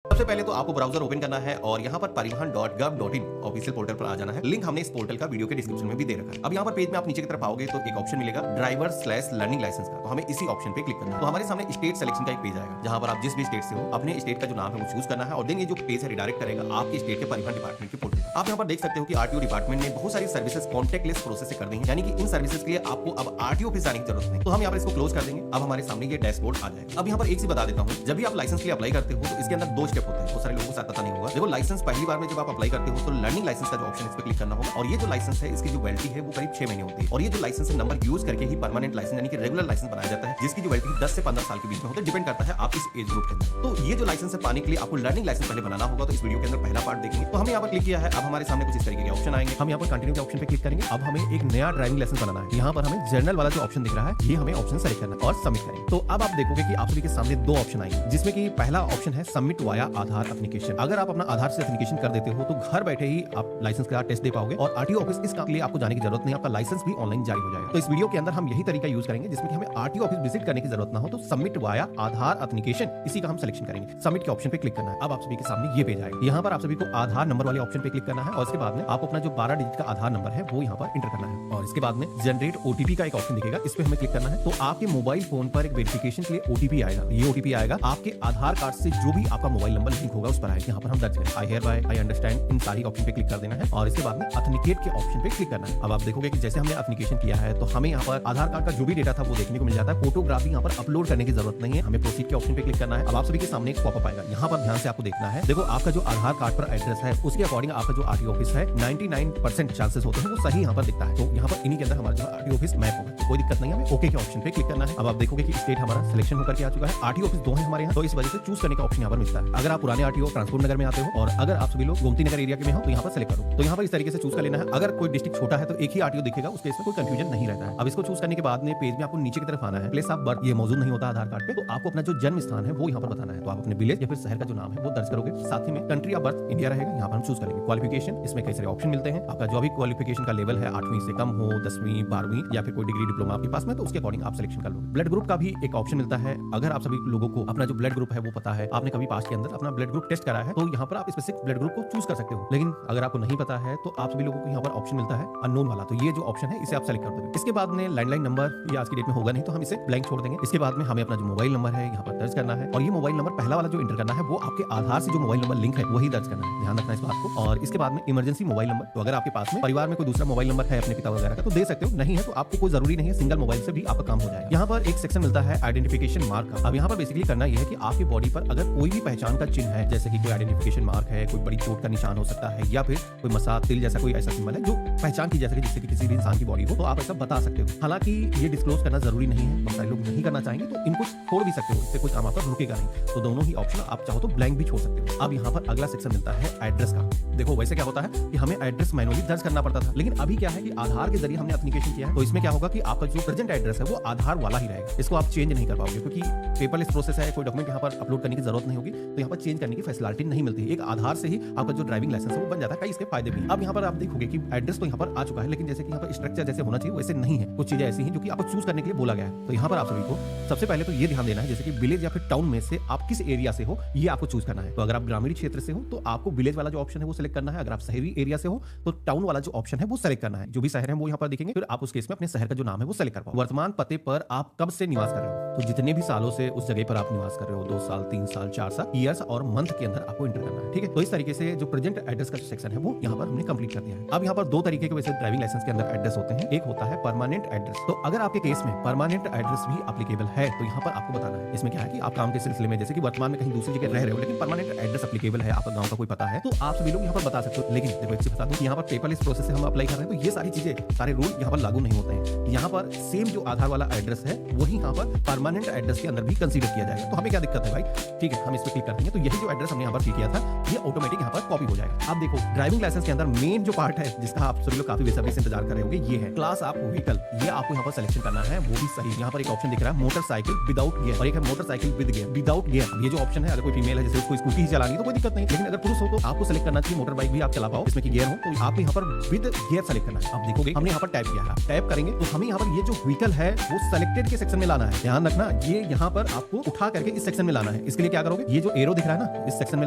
सबसे पहले तो आपको ब्राउजर ओपन करना है और यहाँ पर परिवहन.gov.in ऑफिशियल पोर्टल पर आ जाना है। लिंक हमने इस पोर्टल का वीडियो के डिस्क्रिप्शन में भी दे रखा है। अब यहाँ पर पेज में आप नीचे की तरफ आओगे तो एक ऑप्शन मिलेगा ड्राइवर/लर्निंग लाइसेंस का, तो हमें इसी ऑप्शन पे क्लिक करना है। तो हमारे सामने स्टेट सिलेक्शन का एक पेज आएगा जहाँ पर आप जिस भी स्टेट से हो अपने स्टेट का जो नाम है वो चूज करना है और देन ये जो पेज है रिडायरेक्ट करेगा आपके स्टेट के परिवहन डिपार्टमेंट के पोर्टल। आप यहाँ पर देख सकते हो कि आरटीओ डिपार्टमेंट ने बहुत सारी सर्विसेज कॉन्टैक्टलेस प्रोसेस से कर दी है, यानी कि इन सर्विसेज के लिए आपको अब आरटीओ ऑफिस जाने की जरूरत नहीं। तो हम यहाँ पर इसको क्लोज कर देंगे। अब हमारे सामने ये डैशबोर्ड आ जाएगा। अब यहाँ पर एक चीज बता देता हूँ, जब भी आप लाइसेंस के लिए अप्लाई करते हो तो इसके अंदर 2 स्टेप होते हैं। बहुत सारे लोगों को शायद पता नहीं होगा। देखो लाइसेंस पहली बार में जब आप अप्लाई करते हो तो लर्निंग लाइसेंस का जो ऑप्शन है इस पे क्लिक करना होगा और ये जो लाइसेंस है इसकी जो वैलिडिटी है वो करीब 6 महीने होती है और ये जो लाइसेंस है नंबर यूज करके ही परमानेंट लाइसेंस यानी कि रेगुलर लाइसेंस बनाया जाता है, जिसकी जो वैलिडिटी 10 से 15 साल के बीच में होता है, डिपेंड करता है आप इस एज ग्रुप के अंदर। तो ये जो लाइसेंस है पाने के लिए आपको लर्निंग लाइसेंस पहले बनाना होगा, तो इस वीडियो के अंदर पहला पार्ट देखेंगे। तो हमने यहाँ पर क्लिक किया है। अब हमारे सामने कुछ इस तरीके के ऑप्शन आएंगे। हम यहाँ पर कंटिन्यू के ऑप्शन पे क्लिक करेंगे। अब हमें एक नया ड्राइविंग लाइसेंस बनाना है। यहाँ पर हमें जर्नल वाला जो ऑप्शन दिख रहा है ये हमें ऑप्शन सेलेक्ट करना है और सबमिट करेंगे। तो अब आप देखोगे कि आप सभी के सामने 2 ऑप्शन आएंगे, जिसमें कि पहला ऑप्शन है सबमिट वाया आधार एप्लीकेशन। अगर आप अपना आधार से एप्लीकेशन कर देते हो तो घर बैठे ही आप लाइसेंस का टेस्ट दे पाओगे और आरटीओ ऑफिस इसके लिए आपको जाने की जरूरत नहीं, आपका लाइसेंस भी ऑनलाइन जारी हो जाएगा। तो इस वीडियो के अंदर हम यही तरीका यूज करेंगे जिसमें कि हमें आरटीओ ऑफिस विजिट करने की जरूरत ना हो। तो सबमिट वाया आधार एप्लीकेशन इसी का हम सिलेक्शन करेंगे। सबमिट के ऑप्शन पे क्लिक करना है। अब आप सभी के सामने ये पेज आएगा। यहाँ पर आप सभी को आधार नंबर वाले ऑप्शन पे क्लिक करना है और इसके बाद में आप अपना जो 12 डिजिट का आधार नंबर है वो यहाँ पर इंटर करना है और इसके बाद में जनरेट ओटीपी का एक ऑप्शन दिखेगा, इस पे हमें क्लिक करना है। तो आपके मोबाइल फोन पर एक वेरिफिकेशन के लिए ओटीपी आएगा। ये ओटीपी आएगा आपके आधार कार्ड से जो भी आपका मोबाइल नंबर लिंक होगा उस पर आएगा। यहाँ पर हम दर्ज करें I hereby, I understand, इन सारी ऑप्शन पे क्लिक कर देना है और इसके बाद में ऑथेंटिकेट के ऑप्शन पे क्लिक करना है। अब आप देखोगे कि जैसे हमने ऑथेंटिकेशन किया है तो हमें यहाँ पर आधार कार्ड का जो भी डेटा था वो देखने को मिल जाता है। फोटोग्राफी यहाँ पर अपलोड करने की जरूरत नहीं है, हमें प्रोसीड के ऑप्शन पे क्लिक करना है। अब आप सभी के सामने एक पॉपअप आएगा। यहाँ पर ध्यान से आपको देखना है। देखो आपका जो आधार कार्ड पर एड्रेस है उसके अकॉर्डिंग आपका जो आरटीओ ऑफिस है 99% चांसेस होते हैं वो सही यहाँ पर दिखता है। तो यहाँ पर इन्हीं के अंदर हमारा जो आरटीओ ऑफिस मैप होगा, तो कोई दिक्कत नहीं है। हमें ओके के ऑप्शन पे क्लिक करना है। अब आप देखोगे कि स्टेट हमारा सिलेक्शन होकर के आ चुका है। आरटीओ ऑफिस 2 है हमारे यहाँ, तो इस वजह से चूज करने का ऑप्शन यहाँ पर मिलता है। अगर आप पुराने आरटीओ ट्रांसपोर्ट नगर में आते हो और अगर आप सभी लोग गोमती नगर एरिया के में हो तो यहाँ पर सिलेक्ट करो। तो यहाँ पर इस तरीके से चूज कर लेना है। अगर कोई डिस्ट्रिक्ट छोटा है तो एक ही आरटीओ दिखेगा, उस केस में कोई कंफ्यूजन नहीं रहता है। अब इसको चूज करने के बाद में पेज में आपको नीचे की तरफ आना है। प्लेस ऑफ बर्थ ये मौजूद नहीं होता आधार कार्ड पे, तो आपको अपना जो जन्म स्थान है वो यहाँ पर बताना है। तो आप अपने विलेज या फिर शहर का जो नाम है वो दर्ज करोगे। साथ ही में कंट्री ऑफ बर्थ इंडिया रहेगा, यहाँ पर हम चूज करेंगे। क्वालिफिकेशन, इसमें कई सारे ऑप्शन मिलते हैं। आपका जो भी क्वालिफिकेशन का लेवल है 8वीं से कम हो, 10वीं 12वीं या फिर कोई डिग्री डिप्लोमा आपके पास में, तो उसके अकॉर्डिंग आप सिलेक्शन कर लो। ब्लड ग्रुप का भी एक ऑप्शन मिलता है। अगर आप सभी लोगों को अपना जो ब्लड ग्रुप है वो पता है, आपने कभी पास्ट के अंदर अपना ब्लड ग्रुप टेस्ट करा है, तो यहाँ पर आप स्पेसिफिक ब्लड ग्रुप को चूज कर सकते हो। लेकिन अगर आपको नहीं पता है तो आप सभी लोगों को यहाँ पर ऑप्शन मिलता है अननोन वाला, तो ये जो ऑप्शन है इसे आप सेलेक्ट कर दोगे। इसके बाद में लैंडलाइन नंबर ये आज की डेट में होगा नहीं, तो हम इसे ब्लैंक छोड़ देंगे। इसके बाद में हमें अपना जो मोबाइल नंबर है यहाँ पर दर्ज करना है और ये मोबाइल नंबर पहला वाला जो इंटर करना है वो आपके आधार से जो मोबाइल नंबर लिंक है वही दर्ज करना है, ध्यान रखना इस बात को। और इसके बाद में इमरजेंसी मोबाइल नंबर, तो अगर आपके पास में परिवार में कोई दूसरा मोबाइल नंबर है अपने पिता वगैरह का तो दे सकते हो, नहीं है तो आपको कोई जरूरी नहीं है, सिंगल मोबाइल से भी आपका काम हो जाएगा। यहाँ पर एक सेक्शन मिलता है आइडेंटिफिकेशन मार्क का। अब यहाँ पर बेसिकली करना यह है कि आपकी बॉडी पर अगर कोई भी पहचान का चिन्ह है, जैसे कि कोई आइडेंटिफिकेशन मार्क है, कोई बड़ी चोट का निशान हो सकता है या फिर कोई मसाज तिल जैसा कोई ऐसा सिंबल है जो पहचान की जैसे कि जिससे कि किसी भी इंसान की बॉडी हो, तो आप ऐसा बता सकते हो। हालांकि ये डिस्क्लोज करना जरूरी नहीं है, बहुत सारे लोग नहीं करना चाहेंगे तो इनको छोड़ भी सकते हो, इससे कोई काम आपका रुकेगा नहीं। तो दोनों ही ऑप्शन आप चाहो तो ब्लैंक भी छोड़ सकते हो। अब यहाँ पर अगला सेक्शन मिलता है एड्रेस का। देखो वैसे क्या होता है कि हमें एड्रेस मैनुअली दर्ज करना पड़ता था, लेकिन अभी क्या है कि आधार के जरिए हमने एप्लीकेशन किया है, तो इसमें क्या होगा कि आपका जो प्रेजेंट एड्रेस है वो आधार वाला ही रहेगा। इसको आप चेंज नहीं कर पाओगे क्योंकि पेपरलेस प्रोसेस है, कोई डॉक्यूमेंट यहाँ पर अपलोड करने की जरूरत नहीं होगी, तो यहाँ पर चेंज करने की फैसिलिटी नहीं मिलती है। एक आधार से ही आपका जो ड्राइविंग लाइसेंस है वो बन जाता है। कई इसके फायदे भी। अब यहाँ पर आप देखोगे कि एड्रेस तो यहाँ पर आ चुका है, लेकिन जैसे कि यहाँ पर स्ट्रक्चर जैसे होना चाहिए वैसे नहीं है, कुछ चीजें ऐसी हैं जो कि आपको चूज करने के लिए बोला गया है। तो यहाँ पर आप सभी को सबसे पहले तो ये ध्यान देना है जैसे कि विलेज या फिर टाउन में से आप किस एरिया से हो ये आपको चूज करना है। तो अगर आप ग्रामीण क्षेत्र से हो तो आपको विलेज वाला जो ऑप्शन है वो सिलेक्ट करना है। अगर आप शहरी एरिया से हो तो टाउन वाला जो ऑप्शन है वो सेलेक्ट करना है। जो भी शहर है वो यहाँ पर दिखेंगे, फिर आप उस केस में अपने शहर का जो नाम है वो सेलेक्ट कर पाओ। वर्तमान पते पर आप कब से निवास कर रहे हो, तो जितने भी सालों से उस जगह पर आप निवास कर रहे हो, 2 साल 3 साल 4 साल ईयर्स और मंथ के अंदर आपको एंटर करना है। ठीक है, तो इस तरीके से जो प्रेजेंट एड्रेस का जो सेक्शन है वो यहाँ पर हमने कंप्लीट कर दिया है। अब यहाँ पर 2 तरीके के वैसे ड्राइविंग लाइसेंस के अंदर एड्रेस होते हैं। एक होता है परमानेंट एड्रेस। तो अगर आपके केस में परमानेंट एड्रेस भी एप्लीकेबल है तो यहाँ पर आपको बताना है। इसमें क्या है कि आप काम के सिलसिले में जैसे कि वर्तमान में कहीं दूसरी जगह रह रहे हो लेकिन परमानेंट एड्रेस एप्लीकेबल है, आपका गांव का कोई पता है, तो आप सभी लोग यहाँ पर बता सकते हो। लेकिन देखो एक चीज बता दूं कि यहाँ पर पेपरलेस प्रोसेस से हम अप्लाई कर रहे हैं तो ये सारी चीजें सारे रूल यहाँ पर लागू नहीं होते हैं। यहाँ पर सेम जो आधार वाला एड्रेस है वही यहाँ पर परमानेंट एड्रेस के अंदर भी कंसीडर किया जाएगा। तो हमें क्या दिक्कत है भाई, ठीक है हम इस पर क्लिक कर देंगे तो यही जो एड्रेस हमने यहाँ पर क्लिक किया था ये ऑटोमेटिक यहाँ पर कॉपी हो जाएगा। अब देखो ड्राइविंग लाइसेंस के अंदर मेन जो पार्ट है जिसका आप सभी लोग काफी बेसब्री से इंतजार कर रहे होंगे, ये है क्लास ऑफ व्हीकल। ये आपको यहाँ पर सिलेक्शन करना है, वो भी सही। यहाँ पर एक ऑप्शन दिख रहा है मोटरसाइकिल विदाउट गियर और एक है motorcycle with gear. Without gear ये जो ऑप्शन है, अगर कोई फीमेल है जैसे उसको स्कूटी ही चलानी तो कोई दिक्कत नहीं, लेकिन अगर पुरुष हो तो आपको सेलेक्ट करना चाहिए मोटर बाइक भी आप चला पाओ इसमें कि गियर हो, तो आपको यहाँ पर विद गियर सेलेक्ट करना है। आप देखोगे हमने यहाँ पर टाइप किया है, टाइप करेंगे तो हमें यहाँ पर ये जो व्हीकल है वो सेलेक्टेड के सेक्शन में लाना है। ध्यान रखना ये यहाँ पर आपको उठा करके इस सेक्शन में लाना है। इसके लिए क्या करोगे, ये जो एरो एरो दिख रहा है ना, इस सेक्शन में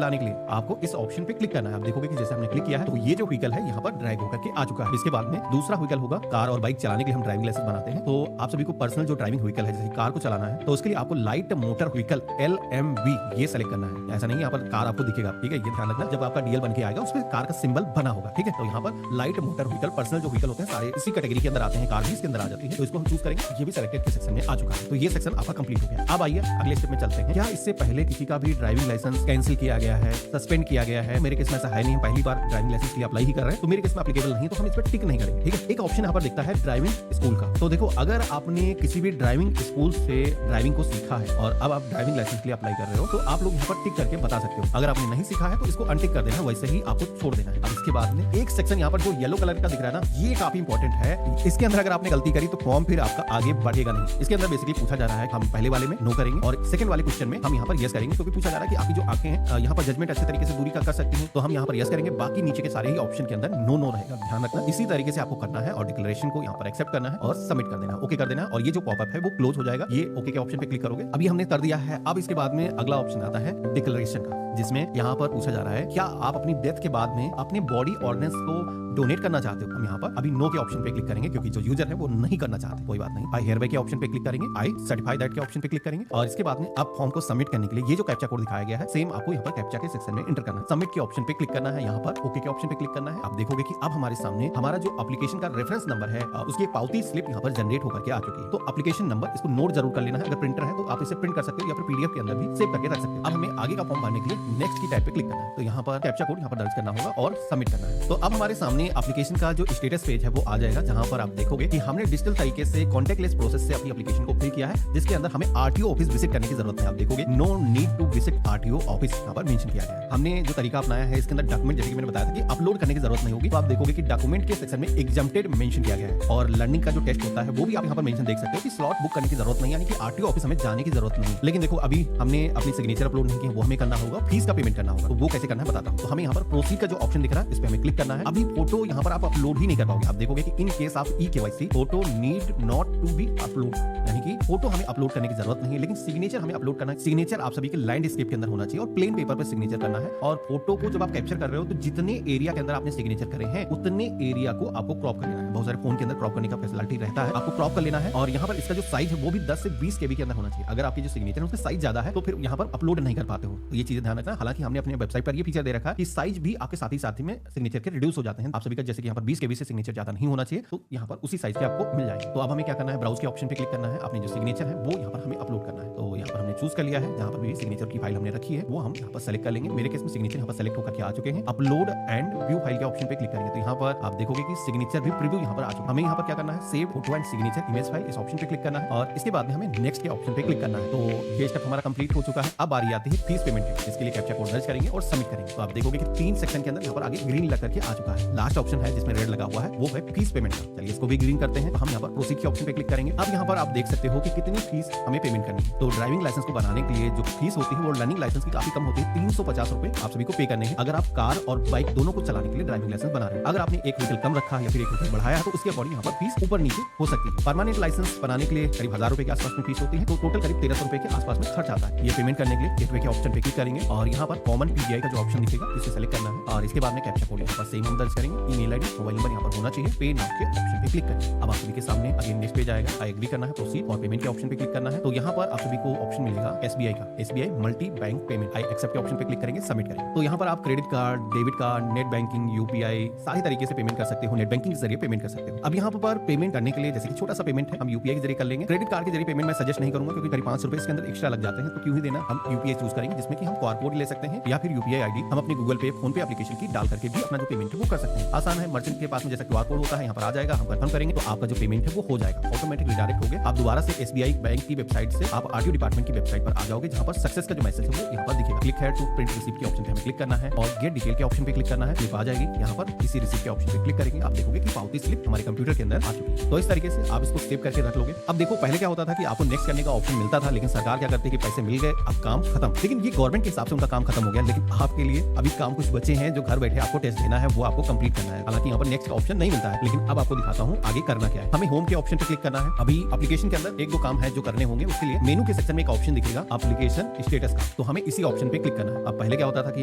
लाने के लिए आपको इस ऑप्शन पे क्लिक करना है। आप देखोगे कि जैसे हमने क्लिक किया है तो ये जो व्हीकल है यहाँ पर ड्राइव होकर के आ चुका है। इसके बाद में दूसरा व्हीकल होगा, कार और बाइक चलाने के लिए हम ड्राइविंग लाइसेंस बनाते हैं। तो आप सभी को पर्सनल जो ड्राइविंग व्हीकल है, जैसे कार को चलाना है, तो उसके लिए आपको लाइट मोटर व्हीकल LMV ये सेलेक्ट करना है। ऐसा नहीं यहाँ पर कार आपको दिखेगा, ठीक है, ये ध्यान रखना। जब आपका DL बन के आएगा उसमें कार का सिंबल बना होगा, ठीक है। तो यहाँ पर लाइट मोटर व्हीकल, पर्सनल जो व्हीकल होते हैं सारे इसी कैटेगरी के अंदर आते हैं, कार भी इसके अंदर आ जाती है। तो इसको हम चूज करेंगे, ये भी सेलेक्टेड के सेक्शन में आ चुका है। तो ये सेक्शन आपका कंप्लीट हो गया। अब आइए अगले स्टेप में चलते हैं। क्या इससे पहले किसी का भी ड्राइविंग लाइसेंस कैंसिल किया गया है, सस्पेंड किया गया है? मेरे केस में ऐसा है नहीं, हम पहली बार ड्राइविंग लाइसेंस के लिए अप्लाई ही कर रहे हैं, तो मेरे केस में एप्लीकेबल नहीं, तो हम इस पर टिक नहीं करेंगे, ठीक है। एक ऑप्शन यहाँ पर दिखता है ड्राइविंग स्कूल का। तो देखो, अगर आपने किसी भी ड्राइविंग स्कूल से ड्राइविंग को सीखा है और अब आप ड्राइविंग लाइसेंस के लिए अप्लाई कर रहे हो, तो आप लोग यहाँ पर टिक करके बता सकते हो। अगर आपने नहीं सीखा है तो इसको अनटिक कर देना, वैसे ही आपको छोड़ देना है। अब इसके बाद में एक सेक्शन यहाँ पर जो येलो कलर का दिख रहा है ना, ये काफी इंपॉर्टेंट है। इसके अंदर अगर आपने गलती करी तो फॉर्म फिर आपका आगे बढ़ेगा नहीं। इसके अंदर बेसिकली पूछा जा रहा है, हम पहले वाले में नो करेंगे और सेकंड वाले क्वेश्चन में हम यहाँ पर यस करेंगे, क्योंकि पूछा जा रहा है कि आपकी जो आंखें हैं यहाँ पर जजमेंट अच्छे तरीके से दूरी का कर सकती हैं, तो हम यहाँ पर यस करेंगे। बाकी नीचे के सारे ही ऑप्शन के अंदर नो नो रहेगा, ध्यान रखना। इसी तरीके से आपको करना है और डिक्लेरेशन को यहाँ पर एक्सेप्ट करना है और सबमिट कर देना, ओके कर देना, और ये जो पॉपअप है वो क्लोज हो जाएगा। ये ओके के ऑप्शन पे क्लिक करोगे, अभी हमने कर दिया है। अब इसके बाद में अगला ऑप्शन आता है डिक्लेरेशन का, जिसमें यहाँ पर पूछा जा रहा है क्या आप अपनी डेथ के बाद में अपने बॉडी ऑर्गन्स को डोनेट करना चाहते हो। हम यहाँ पर अभी नो के ऑप्शन पे क्लिक करेंगे, क्योंकि जो यूजर है वो नहीं करना चाहते, कोई बात नहीं। आई हियरबाय के ऑप्शन पे क्लिक करेंगे, आई सर्टिफाई दैट के ऑप्शन पे क्लिक करेंगे, और इसके बाद में अब फॉर्म को सबमिट करने के लिए ये जो कैप्चा कोड दिखाया गया है, सेम आपको यहाँ पर कैप्चा के सेक्शन में एंटर करना है। सबमिट के ऑप्शन पे क्लिक करना है, यहाँ पर ओके के ऑप्शन पे क्लिक करना है। आप देखोगे कि अब हमारे सामने हमारा जो एप्लीकेशन का रेफरेंस नंबर है, उसकी पावती स्लिप यहाँ पर जनरेट होकर के आ चुकी है। तो एप्लीकेशन नंबर इसको नोट जरूर कर लेना है। अगर प्रिंटर है तो आप इसे प्रिंट कर सकते हो या फिर PDF के अंदर भी सेव करके रख सकते हो। अब हमें आगे का फॉर्म भरने के लिए नेक्स्ट की टाइप पे क्लिक करना है। तो यहाँ पर कैप्चा कोड यहाँ पर दर्ज करना होगा और सबमिट करना है। तो अब हमारे सामने एप्लीकेशन का जो स्टेटस पेज है वो आ जाएगा, जहां पर आप देखोगे कि हमने डिजिटल तरीके से कॉन्टैक्टलेस प्रोसेस से अपनी एप्लीकेशन को फिल किया है, जिसके अंदर हमें RTO ऑफिस विजिट करने की जरूरत है। आप देखोगे no need to visit RTO office यहाँ पर मेंशन किया गया है। हमने जो तरीका अपनाया है इसके अंदर डॉक्यूमेंट, जैसे कि मैंने बताया था कि अपलोड करने की जरूरत नहीं होगी। तो आप देखोगे कि डॉक्यूमेंट के सेक्शन में एग्जम्प्टेड मेंशन किया गया है, और लर्निंग का जो टेस्ट होता है वो भी आप यहाँ पर मेंशन देख सकते हो कि स्लॉट बुक करने की जरूरत नहीं, यानी कि RTO ऑफिस हमें जाने की जरूरत नहीं। लेकिन देखो, अभी हमने अपनी सिग्नेचर अपलोड नहीं की, वो हमें करना होगा, फीस का पेमेंट करना होगा। तो वो कैसे करना है बताता हूँ। तो हमें यहाँ पर प्रोसीड का जो ऑप्शन दिख रहा है इस पे हमें क्लिक करना है। अभी फोटो यहाँ पर आप अपलोड ही नहीं कर पाओगे। आप देखोगे कि in case of eKYC photo need not to be upload, यानी कि फोटो हमें अपलोड करने की जरूरत नहीं है, लेकिन सिग्नेचर हमें अपलोड करना है। सिग्नेचर आप सभी के लैंडस्केप के अंदर होना चाहिए और प्लेन पेपर पर सिग्नेचर करना है। और फोटो को जब आप कैप्चर कर रहे हो तो जितने एरिया के अंदर आपने सिग्नेचर करे हैं उतने एरिया को आपको क्रॉप कर लेना है। बहुत सारे फोन के अंदर क्रॉप करने का फैसिलिटी रहता है, आपको क्रॉप कर लेना है। और यहाँ पर इसका जो साइज है वो भी 10 से 20 KB के अंदर होना चाहिए। अगर आपकी जो सिग्नेचर है उसका साइज ज्यादा है तो फिर यहाँ पर अपलोड नहीं कर पाते हो। तो ये चीजें ध्यान रखना। हालांकि हमने अपने वेबसाइट पर ये फीचर दे रखा है कि साइज भी आपके साथ ही में सिग्नेचर के रिड्यूस हो जाते हैं। आप सभी का जैसे कि यहाँ पर 20 KB से सिग्नेचर ज्यादा नहीं होना चाहिए, तो यहाँ पर उसी साइज के आपको मिल जाएगा। तो अब हमें क्या करना है, ब्राउज के ऑप्शन पे क्लिक करना है, अपनी जो सिग्नेचर है वो यहाँ पर हमें अपलोड करना है। तो यहाँ पर हमने चूज कर लिया है, जहाँ पर भी सिग्नेचर की फाइल हमने रखी है वो हम यहाँ पर सेलेक्ट कर लेंगे। मेरे केस में सिग्नेचर यहाँ पर सेलेक्ट होकर के आ चुके हैं। अपलोड एंड व्यू फाइल के ऑप्शन पे क्लिक करेंगे तो यहाँ पर आप देखोगे कि सिग्नेचर भी प्रीव्यू यहाँ पर आ चुका है। हमें यहाँ पर क्या करना है, save photo and signature image file, इस ऑप्शन पे क्लिक करना है, और इसके बाद में हमें नेक्स्ट के ऑप्शन पे क्लिक करना है। तो ये स्टेप हमारा कंप्लीट हो चुका है। अब बारी आती है फीस पेमेंट की, इसके लिए कैप्चा कोड दर्ज करेंगे और सबमिट करेंगे। तो आप देखोगे कि 3 सेक्शन के अंदर यहाँ पर आगे ग्रीन लग करके आ चुका है। लास्ट ऑप्शन है जिसमें रेड लगा हुआ है वो है फीस पेमेंट का। चलिए इसको भी ग्रीन करते हैं। तो हम यहाँ पर प्रोसीड के ऑप्शन पे क्लिक करेंगे। अब यहाँ पर आप देख सकते हो कि कितनी फीस हमें पेमेंट करनी है। तो ड्राइविंग लाइसेंस को बनाने के लिए जो फीस होती है वो लर्निंग लाइसेंस की काफी कम होती है, 350 रुपए आप सभी को पे करने हैं, अगर आप कार और बाइक दोनों को चलाने के लिए ड्राइविंग लाइसेंस बना रहे हैं। अगर आपने एक व्हीकल कम रखा है या फिर एक व्हीकल बढ़ाया है तो उसके अकॉर्डिंग यहाँ पर फीस ऊपर नीचे हो सकती है। परमानेंट लाइसेंस बनाने के लिए करीब 1000 रुपए के आसपास में फीस होती है, तो टोटल करीब 1300 रुपए के आसपास में खर्च आता है। ये पेमेंट करने के लिए गेटवे के ऑप्शन पे क्लिक करेंगे और यहाँ पर कॉमन PGI का जो ऑप्शन दिखेगा इसे सेलेक्ट करना है, और इसके बाद में कैप्चा कोड यहाँ पर सेम हम दर्ज करेंगे। ईमेल आईडी, मोबाइल नंबर यहाँ पर होना चाहिए। पे नाउ के ऑप्शन पे क्लिक करें। अब आप सभी के सामने अगेन नेक्स्ट पेज आएगा। आई एग्री करना है, प्रोसीड और पेमेंट के ऑप्शन पे क्लिक करना है। तो यहाँ पर आप सभी को ऑप्शन मिलेगा SBI का, SBI multi bank payment. I accept के ऑप्शन पे क्लिक करेंगे, सबमिट करेंगे। तो यहाँ पर आप credit card, debit card, net banking, UPI सारी तरीके से पेमेंट कर सकते हो, नेट बैंकिंग के जरिए पेमेंट कर सकते हो। अब यहाँ पर पेमेंट करने के लिए जैसे कि छोटा सा पेमेंट है हम UPI के जरिए कर लेंगे। क्रेडिट कार्ड के जरिए पेमेंट मैं सजेस्ट नहीं करूंगा, क्योंकि करीब 500 रुपए इसके अंदर एक्स्ट्रा लग जाते हैं, तो क्यों ही देना। हम UPI चूज करेंगे जिसमें कि हम QR कोड ले सकते हैं या फिर UPI ID हम अपने गूगल पे, फोन पे एप्लीकेशन की डाल करके भी अपना जो पेमेंट है वो कर सकते हैं। आसान है, मर्चेंट के पास में जैसा QR कोड होता है यहाँ पर आ जाएगा, हम कंफर्म करेंगे तो आपका जो पेमेंट है वो हो जाएगा, ऑटोमेटिक रिडायरेक्ट हो गया। आप दोबारा से SBI बैंक की वेबसाइट से आप RTO डिपार्टमेंट की वेबसाइट पर आ जाओगे, जहाँ पर सक्सेस का जो मैसेज है वो यहाँ पर दिखेगा। क्लिक है टू प्रिंट रिसीप्ट के ऑप्शन पे हमें क्लिक करना है और गेट डिटेल के ऑप्शन पे क्लिक करना है। क्लिक आ जाएगी, यहाँ पर इसी रिसीप्ट के ऑप्शन पे क्लिक करेंगे, आप देखोगे कि पावती स्लिप हमारे कंप्यूटर के अंदर आ चुकी है। तो इस तरीके से आप इसको सेव करके रख लोगे। अब देखो, पहले क्या होता था कि आपको नेक्स्ट करने का ऑप्शन मिलता था, लेकिन सरकार क्या करती है कि पैसे मिल गए अब काम खत्म। लेकिन ये गवर्नमेंट के हिसाब से उनका काम खत्म हो गया, लेकिन आपके लिए अभी काम कुछ बचे हैं जो घर बैठे आपको टेस्ट देना है, वो आपको कंप्लीट करना है। हालांकि यहाँ पर नेक्स्ट का ऑप्शन नहीं मिलता है, लेकिन अब आपको दिखाता हूँ आगे करना क्या है। हमें होम के ऑप्शन पे क्लिक करना है। अभी एप्लीकेशन के अंदर एक दो काम है जो करने होंगे, उसके लिए मेनू के सेक्शन में एक ऑप्शन दिखेगा एप्लीकेशन स्टेटस का। तो हमें हमें इसी ऑप्शन पे क्लिक करना है। अब पहले क्या होता था कि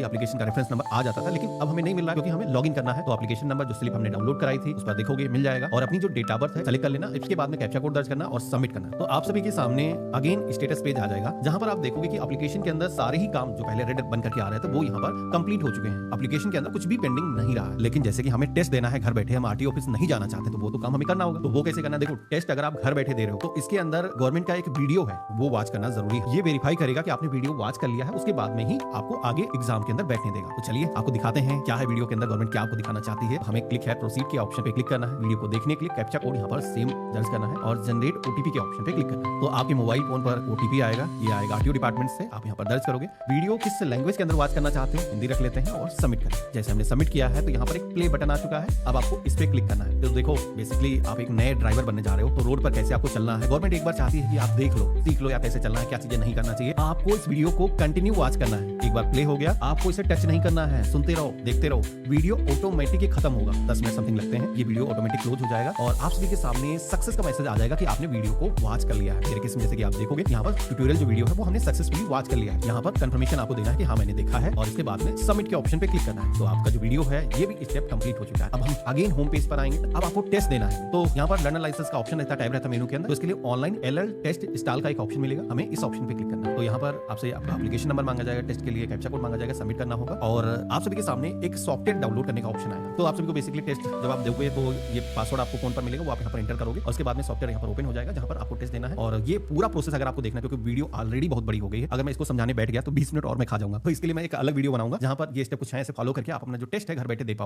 एप्लीकेशन का रेफरेंस नंबर आ जाता था, लेकिन अब हमें नहीं मिल रहा क्योंकि हमें लॉगिन करना है। तो एप्लीकेशन नंबर जो स्लिप हमने डाउनलोड कराई थी उस पर देखोगे मिल जाएगा, और अपनी जो डेट ऑफ बर्थ है सेलेक्ट कर लेना। इसके बाद में कैप्चा कोड दर्ज करना और सबमिट करना। तो आप सभी के सामने अगेन स्टेटस पेज आ जाएगा, जहां पर आप देखोगे कि एप्लीकेशन के अंदर सारे ही काम जो पहले रेड बन करके आ रहे थे वो यहाँ पर कंप्लीट हो चुके हैं। एप्लीकेशन के अंदर कुछ भी पेंडिंग नहीं रहा है। लेकिन जैसे कि हमें टेस्ट देना है घर बैठे, हम आरटीओ ऑफिस नहीं जाना चाहते, तो वो तो काम हमें करना होगा। तो वो कैसे करना है, देखो टेस्ट अगर आप घर बैठे दे रहे हो तो इसके अंदर गवर्नमेंट का एक वीडियो है वो वॉच करना जरूरी है। ये वेरीफाई करेगा कि आपने वीडियो वॉच कर लिया है, उसके बाद में ही आपको आगे एग्जाम के अंदर बैठने देगा। तो चलिए आपको दिखाते हैं क्या है वीडियो के अंदर गवर्नमेंट क्या आपको दिखाना चाहती है। हमें क्लिक है प्रोसीड के ऑप्शन पे क्लिक करना है। वीडियो को देखने के लिए कैप्चा कोड यहाँ पर सेम दर्ज करना है और जनरेट ओटीपी के ऑप्शन पे क्लिक करना है। तो आपके मोबाइल फोन पर ओटीपी आएगा, ये आएगा आरटीओ डिपार्टमेंट से, आप यहाँ पर दर्ज करोगे। वीडियो किस लैंग्वेज के अंदर वॉच करना चाहते हो, हिंदी रख लेते हैं और सबमिट करें। जैसे हमने सबमिट किया है तो यहाँ पर एक प्ले बटन आ चुका है, अब आपको इस पे क्लिक करना है। तो देखो बेसिकली आप एक नए ड्राइवर बनने जा रहे हो, तो रोड पर कैसे आपको चलना है गवर्नमेंट एक बार चाहती है कि आप देख लो, सीख लो या कैसे चलना है, क्या चीजें नहीं करना चाहिए। आपको इस वीडियो को कंटिन्यू वॉच करना है। एक बार प्ले हो गया, आपको इसे टच नहीं करना है, सुनते रहो, देखते रहो। वीडियो ऑटोमेटिक ही खत्म होगा, 10 मिनट समथिंग लगते हैं, ये वीडियो ऑटोमेटिक क्लोज हो जाएगा और आप सभी के सामने सक्सेस का मैसेज आ जाएगा कि आपने वीडियो को वॉच कर लिया है। मेरे केस में जैसे कि आप देखोगे यहाँ पर ट्यूटोरियल जो वीडियो है वो हमने सक्सेसफुली वॉच कर लिया है। यहाँ पर कंफर्मेशन आपको देना है कि हाँ मैंने देखा है, और इसके बाद में सबमिट के ऑप्शन पे क्लिक करना है। तो आपका जो वीडियो है ये भी स्टेप कंप्लीट हो चुका है। अब हम अगेन होम पेज पर आएंगे। अब आपको टेस्ट देना है, तो यहाँ पर लर्नर लाइसेंस का ऑप्शन रहता है, टैब रहता है मेनू के अंदर। तो इसके लिए ऑनलाइन एलएल टेस्ट इंस्टॉल का एक ऑप्शन मिलेगा, हमें इस ऑप्शन पे क्लिक करना है। तो यहाँ पर आपसे आपका एप्लीकेशन नंबर मांगा जाएगा, टेस्ट के लिए कैप्चा कोड मांगा जाएगा, सबमिट करना होगा और आप सभी के सामने एक सॉफ्टवेयर डाउनलोड करने का ऑप्शन आएगा। तो आप सभी को बेसिकली टेस्ट जब आप दोगे तो ये पासवर्ड आपको फोन पर मिलेगा, वो आप यहाँ पर एंटर करोगे और उसके बाद में सॉफ्टवेयर यहाँ पर ओपन हो जाएगा जहाँ पर आपको टेस्ट देना है। और ये पूरा प्रोसेस अगर आपको देखना है, क्योंकि वीडियो ऑलरेडी बहुत बड़ी हो गई है, अगर मैं इसको समझाने बैठ गया तो 20 मिनट और मैं खा जाऊंगा। तो इसके लिए मैं एक अलग वीडियो बनाऊंगा जहाँ पर ये स्टेप कुछ है ऐसे फॉलो करके आप अपना जो टेस्ट है घर बैठे दे पाओगे।